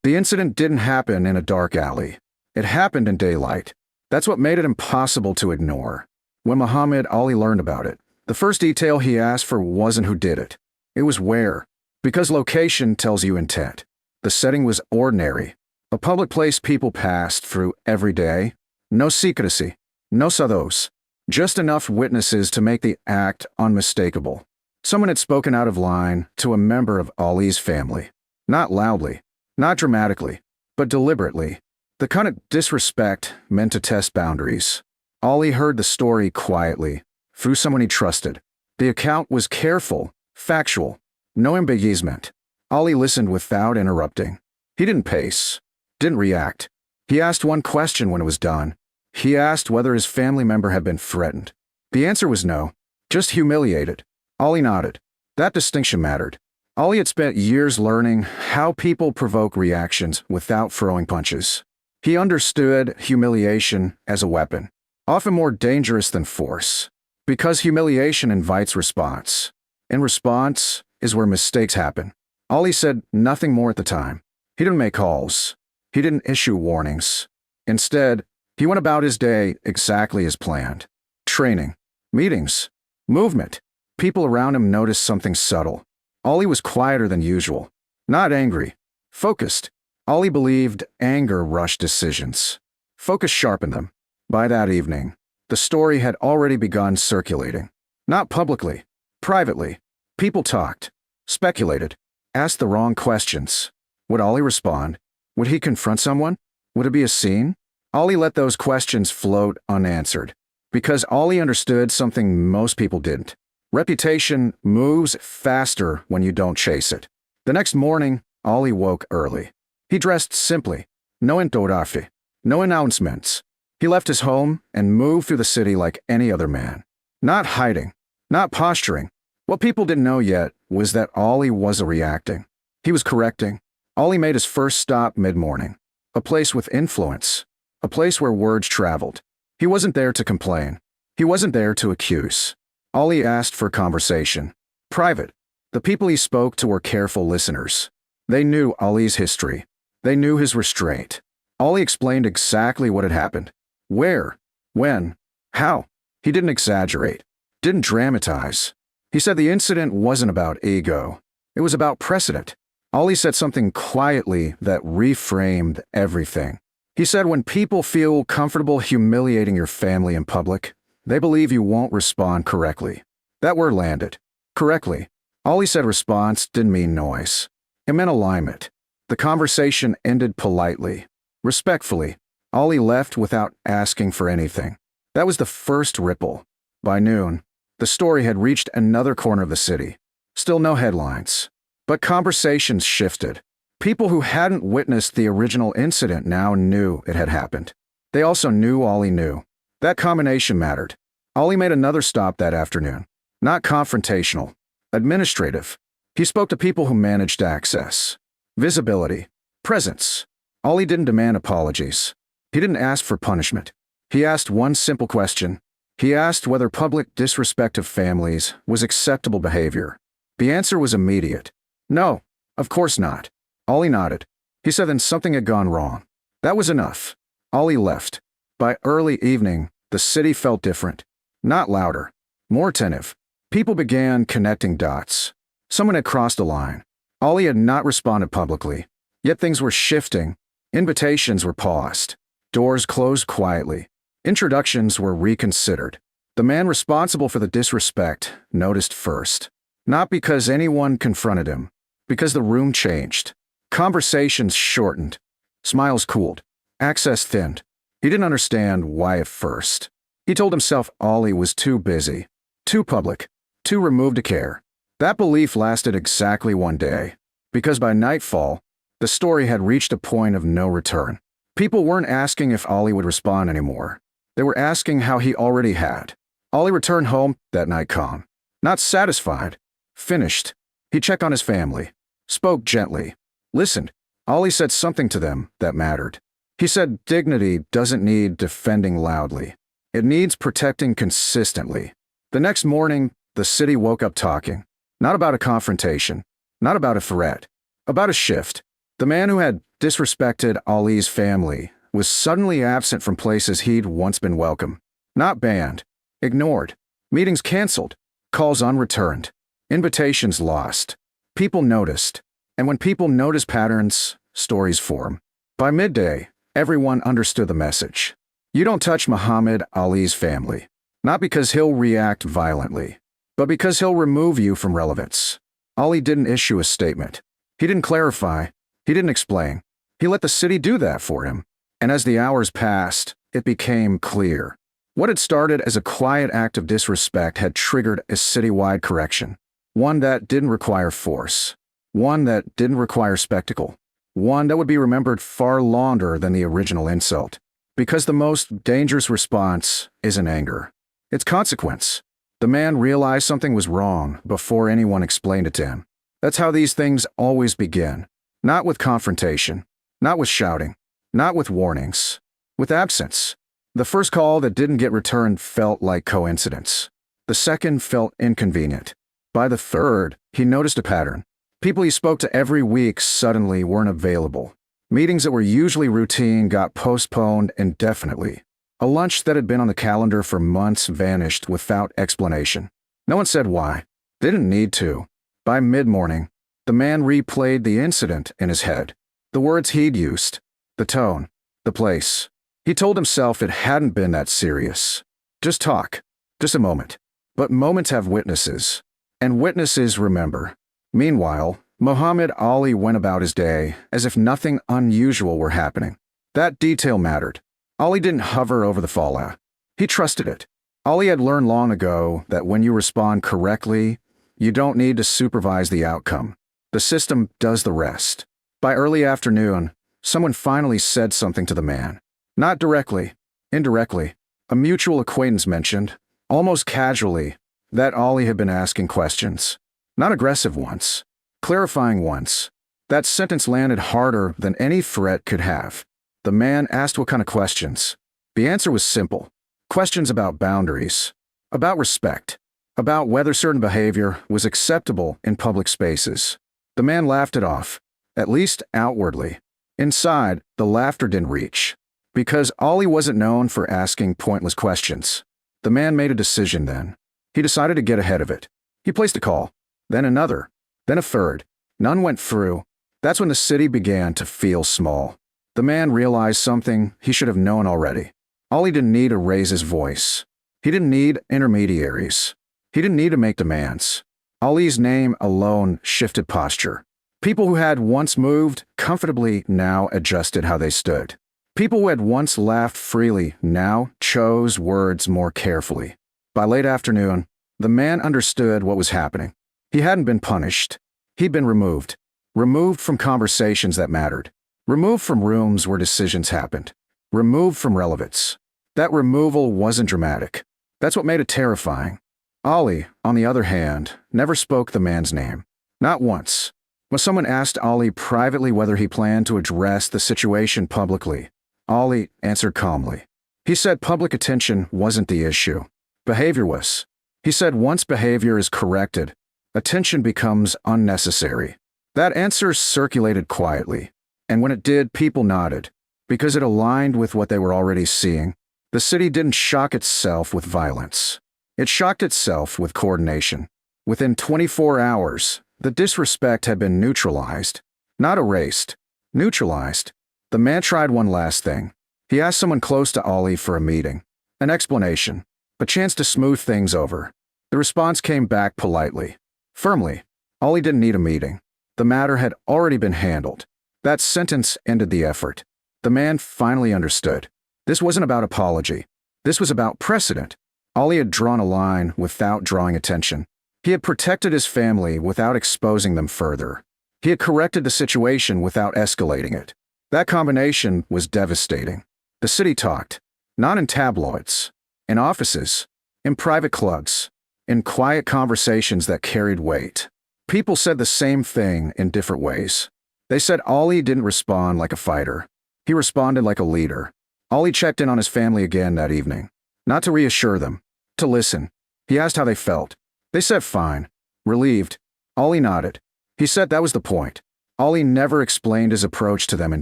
The incident didn't happen in a dark alley. It happened in daylight. That's what made it impossible to ignore. When Muhammad Ali learned about it, the first detail he asked for wasn't who did it. It was where. Because location tells you intent. The setting was ordinary. A public place people passed through every day. No secrecy. No sados. Just enough witnesses to make the act unmistakable. Someone had spoken out of line to a member of Ali's family. Not loudly. Not dramatically. But deliberately. The kind of disrespect meant to test boundaries. Ali heard the story quietly, through someone he trusted. The account was careful, factual, no embellishment. Ali listened without interrupting. He didn't pace, didn't react. He asked one question when it was done. He asked whether his family member had been threatened. The answer was no, just humiliated. Ali nodded. That distinction mattered. Ali had spent years learning how people provoke reactions without throwing punches. He understood humiliation as a weapon, often more dangerous than force, because humiliation invites response. And response is where mistakes happen. Ali said nothing more at the time. He didn't make calls. He didn't issue warnings. Instead, he went about his day exactly as planned. Training, meetings, movement. People around him noticed something subtle. Ali was quieter than usual. Not angry. Focused. Ali believed anger rushed decisions. Focus sharpened them. By that evening, the story had already begun circulating. Not publicly, privately. People talked, speculated, asked the wrong questions. Would Ali respond? Would he confront someone? Would it be a scene? Ali let those questions float unanswered, because Ali understood something most people didn't. Reputation moves faster when you don't chase it. The next morning, Ali woke early. He dressed simply, no entourage, no announcements. He left his home and moved through the city like any other man. Not hiding, not posturing. What people didn't know yet was that Ali wasn't reacting. He was correcting. Ali made his first stop mid-morning. A place with influence. A place where words traveled. He wasn't there to complain. He wasn't there to accuse. Ali asked for conversation. Private. The people he spoke to were careful listeners. They knew Ali's history. They knew his restraint. Ali explained exactly what had happened. Where? When? How? He didn't exaggerate. Didn't dramatize. He said the incident wasn't about ego. It was about precedent. Ali said something quietly that reframed everything. He said when people feel comfortable humiliating your family in public, they believe you won't respond correctly. That word landed. Correctly. Ali said response didn't mean noise. It meant alignment. The conversation ended politely. Respectfully, Ali left without asking for anything. That was the first ripple. By noon, the story had reached another corner of the city. Still no headlines. But conversations shifted. People who hadn't witnessed the original incident now knew it had happened. They also knew Ali knew. That combination mattered. Ali made another stop that afternoon. Not confrontational. Administrative. He spoke to people who managed access. Visibility. Presence. Ali didn't demand apologies. He didn't ask for punishment. He asked one simple question. He asked whether public disrespect of families was acceptable behavior. The answer was immediate. No, of course not. Ali nodded. He said then something had gone wrong. That was enough. Ali left. By early evening, the city felt different. Not louder. More attentive. People began connecting dots. Someone had crossed a line. Ali had not responded publicly. Yet things were shifting. Invitations were paused. Doors closed quietly. Introductions were reconsidered. The man responsible for the disrespect noticed first. Not because anyone confronted him, because the room changed. Conversations shortened. Smiles cooled. Access thinned. He didn't understand why at first. He told himself Ali was too busy, too public, too removed to care. That belief lasted exactly one day, because by nightfall, the story had reached a point of no return. People weren't asking if Ali would respond anymore. They were asking how he already had. Ali returned home that night calm. Not satisfied. Finished. He checked on his family. Spoke gently. Listened. Ali said something to them that mattered. He said dignity doesn't need defending loudly. It needs protecting consistently. The next morning, the city woke up talking. Not about a confrontation. Not about a threat. About a shift. The man who had disrespected Ali's family was suddenly absent from places he'd once been welcome. Not banned, ignored, meetings canceled, calls unreturned, invitations lost. People noticed, and when people notice patterns, stories form. By midday, everyone understood the message. You don't touch Muhammad Ali's family, not because he'll react violently, but because he'll remove you from relevance. Ali didn't issue a statement. He didn't clarify. He didn't explain. He let the city do that for him. And as the hours passed, it became clear. What had started as a quiet act of disrespect had triggered a citywide correction. One that didn't require force. One that didn't require spectacle. One that would be remembered far longer than the original insult. Because the most dangerous response isn't anger. It's consequence. The man realized something was wrong before anyone explained it to him. That's how these things always begin. Not with confrontation. Not with shouting. Not with warnings. With absence. The first call that didn't get returned felt like coincidence. The second felt inconvenient. By the third, he noticed a pattern. People he spoke to every week suddenly weren't available. Meetings that were usually routine got postponed indefinitely. A lunch that had been on the calendar for months vanished without explanation. No one said why. They didn't need to. By mid-morning, the man replayed the incident in his head. The words he'd used, the tone, the place. He told himself it hadn't been that serious. Just talk. Just a moment. But moments have witnesses. And witnesses remember. Meanwhile, Muhammad Ali went about his day as if nothing unusual were happening. That detail mattered. Ali didn't hover over the fallout. He trusted it. Ali had learned long ago that when you respond correctly, you don't need to supervise the outcome. The system does the rest. By early afternoon, someone finally said something to the man. Not directly, indirectly. A mutual acquaintance mentioned, almost casually, that Ali had been asking questions. Not aggressive ones, clarifying ones. That sentence landed harder than any threat could have. The man asked what kind of questions. The answer was simple. Questions about boundaries, about respect, about whether certain behavior was acceptable in public spaces. The man laughed it off, at least outwardly. Inside, the laughter didn't reach. Because Ali wasn't known for asking pointless questions. The man made a decision then. He decided to get ahead of it. He placed a call, then another, then a third. None went through. That's when the city began to feel small. The man realized something he should have known already. Ali didn't need to raise his voice. He didn't need intermediaries. He didn't need to make demands. Ali's name alone shifted posture. People who had once moved comfortably now adjusted how they stood. People who had once laughed freely now chose words more carefully. By late afternoon, the man understood what was happening. He hadn't been punished. He'd been removed. Removed from conversations that mattered. Removed from rooms where decisions happened. Removed from relevance. That removal wasn't dramatic. That's what made it terrifying. Ali, on the other hand, never spoke the man's name. Not once. When someone asked Ali privately whether he planned to address the situation publicly, Ali answered calmly. He said public attention wasn't the issue. Behavior was. He said once behavior is corrected, attention becomes unnecessary. That answer circulated quietly, and when it did, people nodded, because it aligned with what they were already seeing. The city didn't shock itself with violence. It shocked itself with coordination. Within 24 hours, the disrespect had been neutralized. Not erased. Neutralized. The man tried one last thing. He asked someone close to Ali for a meeting. An explanation. A chance to smooth things over. The response came back politely. Firmly. Ali didn't need a meeting. The matter had already been handled. That sentence ended the effort. The man finally understood. This wasn't about apology. This was about precedent. Ali had drawn a line without drawing attention. He had protected his family without exposing them further. He had corrected the situation without escalating it. That combination was devastating. The city talked. Not in tabloids. In offices. In private clubs. In quiet conversations that carried weight. People said the same thing in different ways. They said Ali didn't respond like a fighter. He responded like a leader. Ali checked in on his family again that evening. Not to reassure them. To listen. He asked how they felt. They said fine. Relieved. Ali nodded. He said that was the point. Ali never explained his approach to them in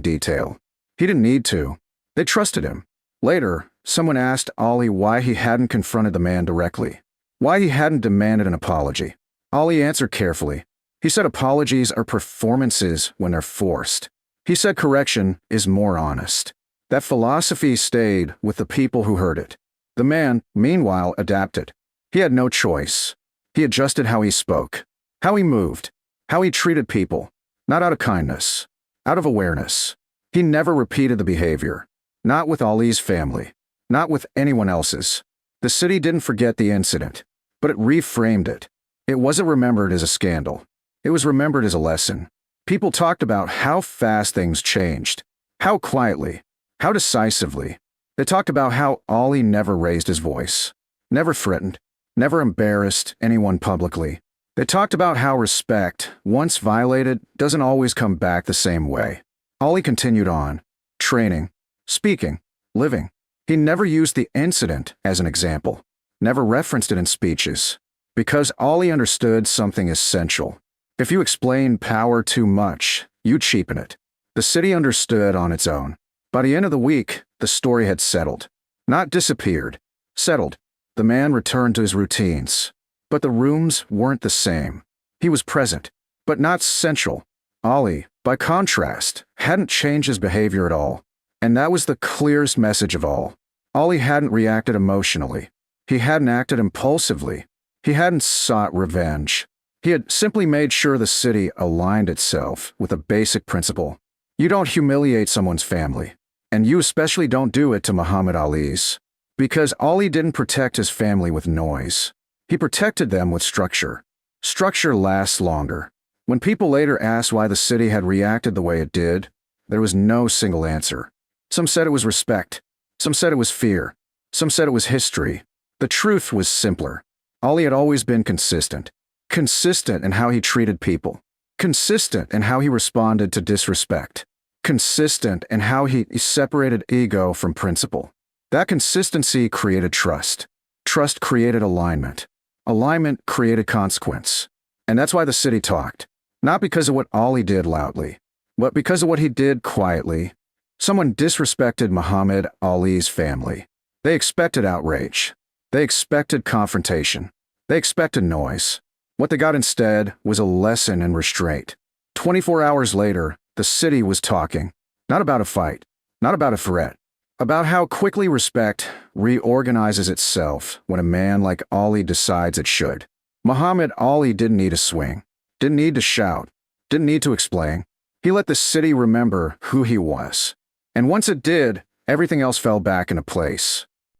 detail. He didn't need to. They trusted him. Later, someone asked Ali why he hadn't confronted the man directly, why he hadn't demanded an apology. Ali answered carefully. He said apologies are performances when they're forced. He said correction is more honest. That philosophy stayed with the people who heard it. The man, meanwhile, adapted. He had no choice. He adjusted how he spoke, how he moved, how he treated people, not out of kindness, out of awareness. He never repeated the behavior, not with Ali's family, not with anyone else's. The city didn't forget the incident, but it reframed it. It wasn't remembered as a scandal. It was remembered as a lesson. People talked about how fast things changed, how quietly, how decisively. They talked about how Ali never raised his voice, never threatened, never embarrassed anyone publicly. They talked about how respect, once violated, doesn't always come back the same way. Ali continued on, training, speaking, living. He never used the incident as an example, never referenced it in speeches, because Ali understood something essential. If you explain power too much, you cheapen it. The city understood on its own. By the end of the week, the story had settled. Not disappeared. Settled. The man returned to his routines. But the rooms weren't the same. He was present, but not central. Ali, by contrast, hadn't changed his behavior at all. And that was the clearest message of all. Ali hadn't reacted emotionally. He hadn't acted impulsively. He hadn't sought revenge. He had simply made sure the city aligned itself with a basic principle. You don't humiliate someone's family. And you especially don't do it to Muhammad Ali's. Because Ali didn't protect his family with noise. He protected them with structure. Structure lasts longer. When people later asked why the city had reacted the way it did, there was no single answer. Some said it was respect. Some said it was fear. Some said it was history. The truth was simpler. Ali had always been consistent. Consistent in how he treated people. Consistent in how he responded to disrespect. Consistent in how he separated ego from principle. That consistency created trust. Trust created alignment. Alignment created consequence. And that's why the city talked. Not because of what Ali did loudly, but because of what he did quietly. Someone disrespected Muhammad Ali's family. They expected outrage. They expected confrontation. They expected noise. What they got instead was a lesson in restraint. 24 hours later, the city was talking. Not about a fight. Not about a threat. About how quickly respect reorganizes itself when a man like Ali decides it should. Muhammad Ali didn't need a swing. Didn't need to shout. Didn't need to explain. He let the city remember who he was. And once it did, everything else fell back into place.